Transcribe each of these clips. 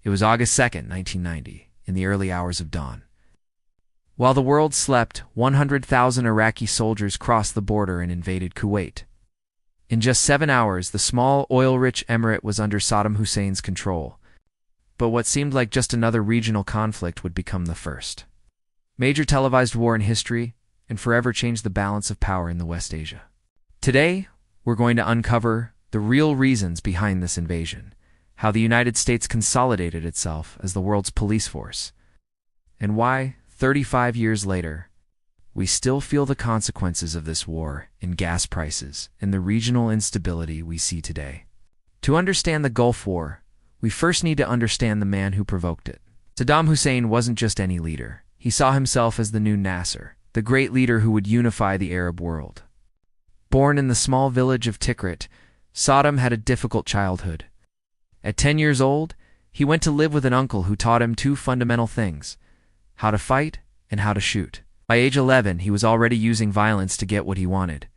It was August 2nd, 1990, in the early hours of dawn. While the world slept, 100,000 Iraqi soldiers crossed the border and invaded Kuwait. In just 7 hours, the small, oil-rich emirate was under Saddam Hussein's control. But what seemed like just another regional conflict would become the first major televised war in history and forever change the balance of power in the West Asia. Today, we're going to uncover the real reasons behind this invasion, how the United States consolidated itself as the world's police force, and why, 35 years later, we still feel the consequences of this war in gas prices and the regional instability we see today. To understand the Gulf War, we first need to understand the man who provoked it. Saddam Hussein wasn't just any leader. He saw himself as the new Nasser, the great leader who would unify the Arab world. Born in the small village of Tikrit, Saddam had a difficult childhood. At 10 years old, he went to live with an uncle who taught him two fundamental things: how to fight and how to shoot. By age 11, he was already using violence to get what he wanted.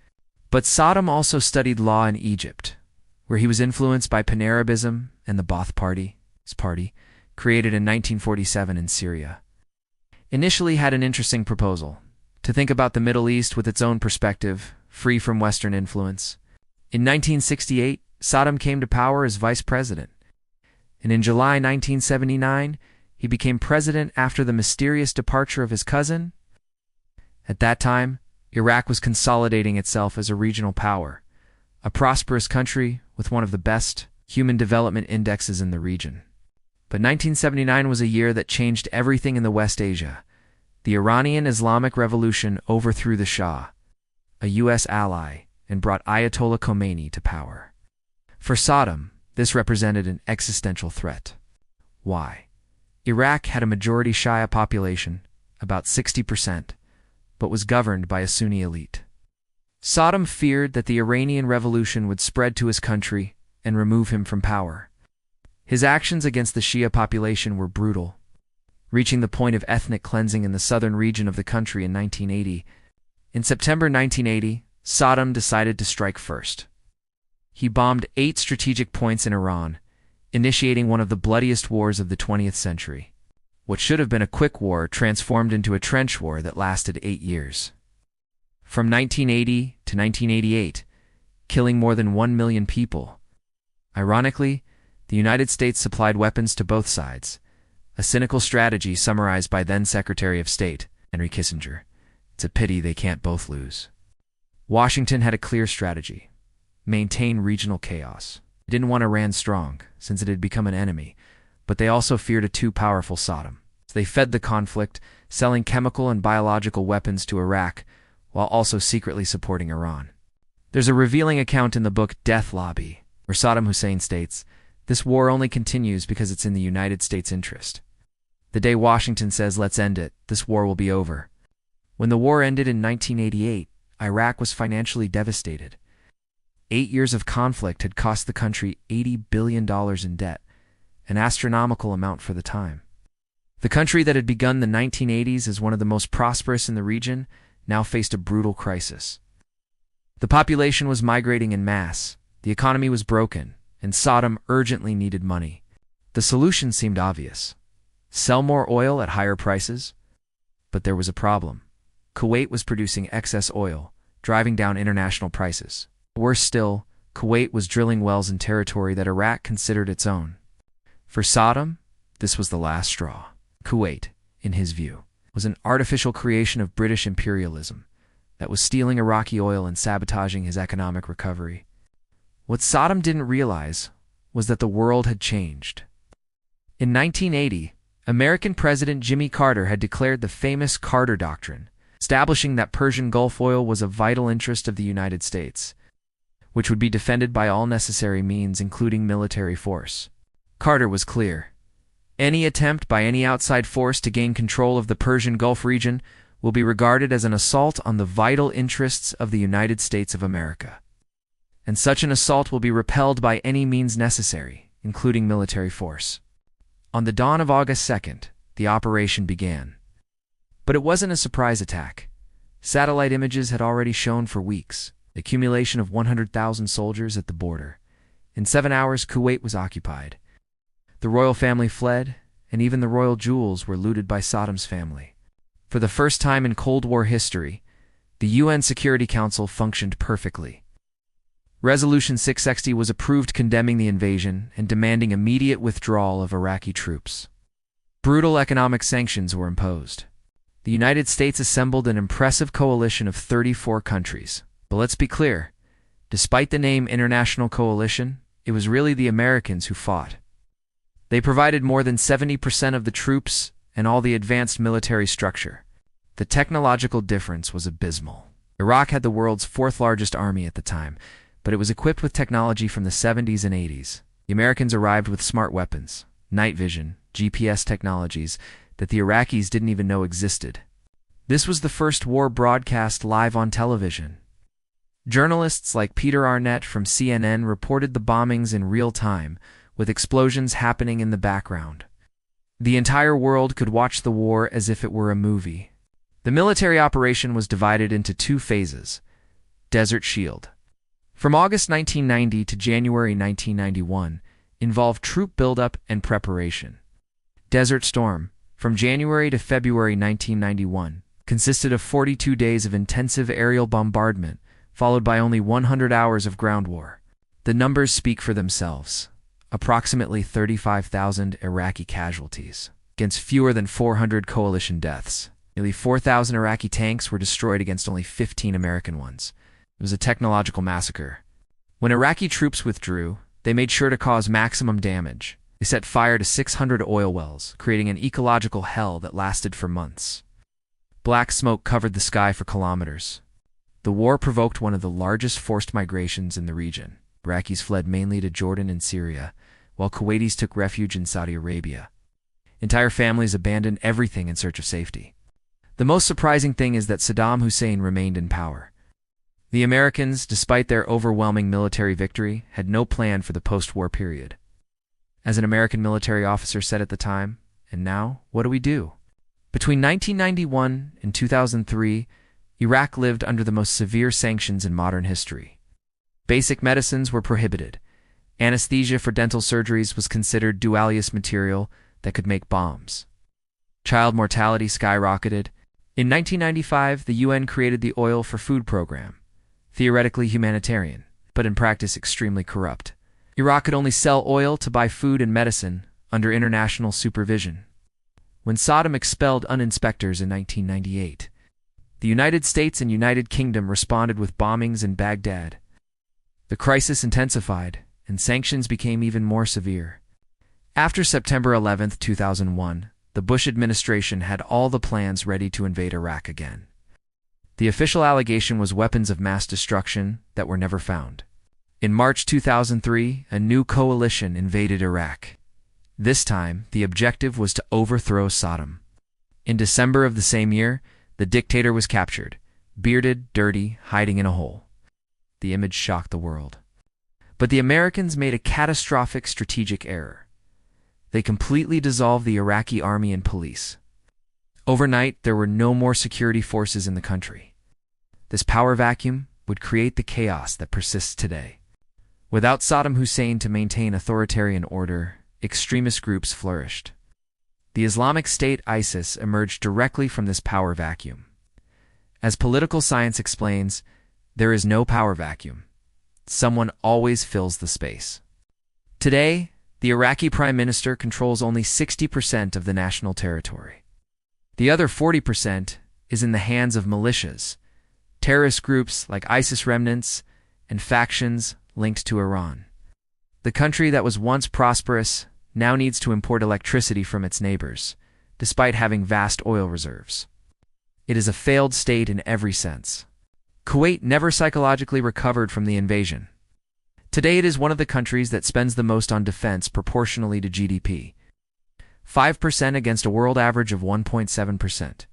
But Saddam also studied law in Egypt, where he was influenced by Pan-Arabism and the Ba'ath Party, created in 1947 in Syria. Initially had an interesting proposal: to think about the Middle East with its own perspective, free from Western influence. In 1968, Saddam came to power as vice president, and in July 1979, he became president after the mysterious departure of his cousin. At that time, Iraq was consolidating itself as a regional power, a prosperous country with one of the best human development indexes in the region. But 1979 was a year that changed everything in the West Asia. The Iranian Islamic Revolution overthrew the Shah, a U.S. ally, and brought Ayatollah Khomeini to power. For Saddam, this represented an existential threat. Why? Iraq had a majority Shia population, about 60%, but was governed by a Sunni elite. Saddam feared that the Iranian Revolution would spread to his country and remove him from power. His actions against the Shia population were brutal, reaching the point of ethnic cleansing in the southern region of the country in 1980. In September 1980, Saddam decided to strike first. He bombed 8 strategic points in Iran, initiating one of the bloodiest wars of the 20th century. What should have been a quick war transformed into a trench war that lasted 8 years. From 1980 to 1988, killing more than 1 million people. Ironically, the United States supplied weapons to both sides, a cynical strategy summarized by then-Secretary of State Henry Kissinger. It's a pity they can't both lose. Washington had a clear strategy: maintain regional chaos. They didn't want Iran strong, since it had become an enemy, but they also feared a too powerful Saddam. So they fed the conflict, selling chemical and biological weapons to Iraq, while also secretly supporting Iran. There's a revealing account in the book Death Lobby, where Saddam Hussein states, "This war only continues because it's in the United States' interest. The day Washington says let's end it, this war will be over." When the war ended in 1988, Iraq was financially devastated. 8 years of conflict had cost the country $80 billion in debt, an astronomical amount for the time. The country that had begun the 1980s as one of the most prosperous in the region now faced a brutal crisis. The population was migrating en masse, the economy was broken, and Saddam urgently needed money. The solution seemed obvious: sell more oil at higher prices. But there was a problem. Kuwait was producing excess oil, driving down international prices. Worse still, Kuwait was drilling wells in territory that Iraq considered its own. For Saddam, this was the last straw. Kuwait, in his view, was an artificial creation of British imperialism that was stealing Iraqi oil and sabotaging his economic recovery. What Saddam didn't realize was that the world had changed. In 1980, American President Jimmy Carter had declared the famous Carter Doctrine, establishing that Persian Gulf oil was a vital interest of the United States, which would be defended by all necessary means, including military force. Carter was clear: any attempt by any outside force to gain control of the Persian Gulf region will be regarded as an assault on the vital interests of the United States of America. And such an assault will be repelled by any means necessary, including military force. On the dawn of August 2nd, the operation began. But it wasn't a surprise attack. Satellite images had already shown for weeks the accumulation of 100,000 soldiers at the border. In 7 hours, Kuwait was occupied. The royal family fled, and even the royal jewels were looted by Saddam's family. For the first time in Cold War history, the UN Security Council functioned perfectly. Resolution 660 was approved condemning the invasion and demanding immediate withdrawal of Iraqi troops. Brutal economic sanctions were imposed. The United States assembled an impressive coalition of 34 countries. But let's be clear, despite the name International Coalition, it was really the Americans who fought. They provided more than 70% of the troops and all the advanced military structure. The technological difference was abysmal. Iraq had the world's fourth largest army at the time, but it was equipped with technology from the 70s and 80s. The Americans arrived with smart weapons, night vision, GPS technologies that the Iraqis didn't even know existed. This was the first war broadcast live on television. Journalists like Peter Arnett from CNN reported the bombings in real time, with explosions happening in the background. The entire world could watch the war as if it were a movie. The military operation was divided into two phases. Desert Shield, from August 1990 to January 1991, involved troop buildup and preparation. Desert Storm, from January to February 1991, consisted of 42 days of intensive aerial bombardment, followed by only 100 hours of ground war. The numbers speak for themselves. Approximately 35,000 Iraqi casualties, against fewer than 400 coalition deaths. Nearly 4,000 Iraqi tanks were destroyed against only 15 American ones. It was a technological massacre. When Iraqi troops withdrew, they made sure to cause maximum damage. They set fire to 600 oil wells, creating an ecological hell that lasted for months. Black smoke covered the sky for kilometers. The war provoked one of the largest forced migrations in the region. Iraqis fled mainly to Jordan and Syria, while Kuwaitis took refuge in Saudi Arabia. Entire families abandoned everything in search of safety. The most surprising thing is that Saddam Hussein remained in power. The Americans, despite their overwhelming military victory, had no plan for the post-war period. As an American military officer said at the time, "And now, what do we do?" Between 1991 and 2003, Iraq lived under the most severe sanctions in modern history. Basic medicines were prohibited. Anesthesia for dental surgeries was considered dual-use material that could make bombs. Child mortality skyrocketed. In 1995, the UN created the Oil for Food program, theoretically humanitarian, but in practice extremely corrupt. Iraq could only sell oil to buy food and medicine under international supervision. When Saddam expelled UN inspectors in 1998, the United States and United Kingdom responded with bombings in Baghdad. The crisis intensified, and sanctions became even more severe. After September 11, 2001, the Bush administration had all the plans ready to invade Iraq again. The official allegation was weapons of mass destruction that were never found. In March 2003, a new coalition invaded Iraq. This time, the objective was to overthrow Saddam. In December of the same year, the dictator was captured, bearded, dirty, hiding in a hole. The image shocked the world. But the Americans made a catastrophic strategic error. They completely dissolved the Iraqi army and police. Overnight, there were no more security forces in the country. This power vacuum would create the chaos that persists today. Without Saddam Hussein to maintain authoritarian order, extremist groups flourished. The Islamic State ISIS emerged directly from this power vacuum. As political science explains, there is no power vacuum. Someone always fills the space. Today, the Iraqi Prime Minister controls only 60% of the national territory. The other 40% is in the hands of militias, terrorist groups like ISIS remnants, and factions linked to Iran. The country that was once prosperous now needs to import electricity from its neighbors, despite having vast oil reserves. It is a failed state in every sense. Kuwait never psychologically recovered from the invasion. Today it is one of the countries that spends the most on defense proportionally to GDP, 5% against a world average of 1.7%.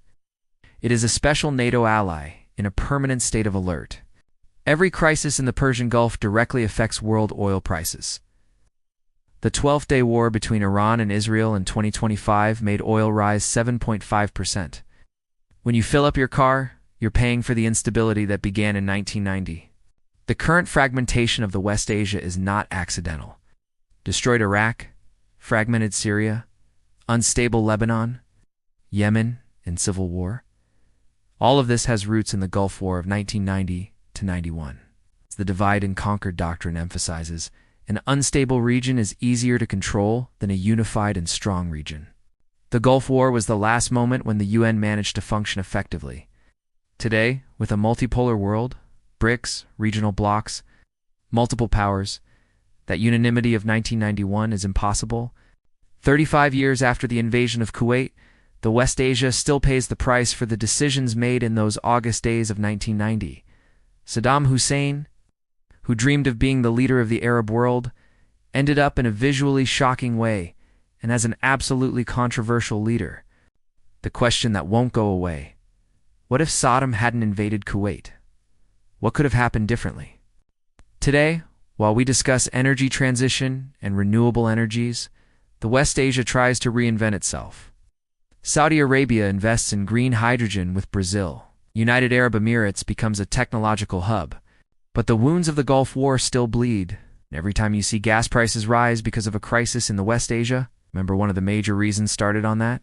It is a special NATO ally in a permanent state of alert. Every crisis in the Persian Gulf directly affects world oil prices. The 12th-day war between Iran and Israel in 2025 made oil rise 7.5%. When you fill up your car, you're paying for the instability that began in 1990. The current fragmentation of the West Asia is not accidental. Destroyed Iraq, fragmented Syria, unstable Lebanon, Yemen, and civil war. All of this has roots in the Gulf War of 1990 to 91. The divide and conquer doctrine emphasizes an unstable region is easier to control than a unified and strong region. The Gulf War was the last moment when the UN managed to function effectively. Today, with a multipolar world, BRICS, regional blocs, multiple powers, that unanimity of 1991 is impossible. 35 years after the invasion of Kuwait, the West Asia still pays the price for the decisions made in those August days of 1990. Saddam Hussein, who dreamed of being the leader of the Arab world, ended up in a visually shocking way and as an absolutely controversial leader. The question that won't go away: what if Saddam hadn't invaded Kuwait? What could have happened differently? Today, while we discuss energy transition and renewable energies, the West Asia tries to reinvent itself. Saudi Arabia invests in green hydrogen with Brazil. United Arab Emirates becomes a technological hub. But the wounds of the Gulf War still bleed. Every time you see gas prices rise because of a crisis in the West Asia, remember one of the major reasons started on that?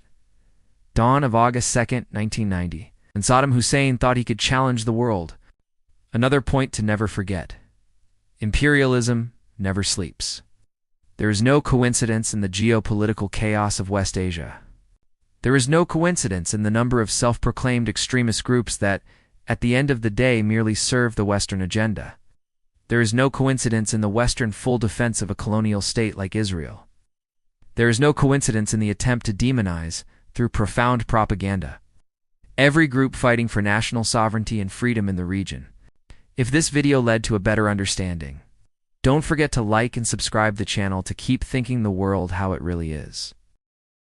Dawn of August 2nd, 1990. And Saddam Hussein thought he could challenge the world. Another point to never forget: imperialism never sleeps. There is no coincidence in the geopolitical chaos of West Asia. There is no coincidence in the number of self-proclaimed extremist groups that, at the end of the day, merely serve the Western agenda. There is no coincidence in the Western full defense of a colonial state like Israel. There is no coincidence in the attempt to demonize, through profound propaganda, every group fighting for national sovereignty and freedom in the region. If this video led to a better understanding, don't forget to like and subscribe the channel to keep thinking the world how it really is.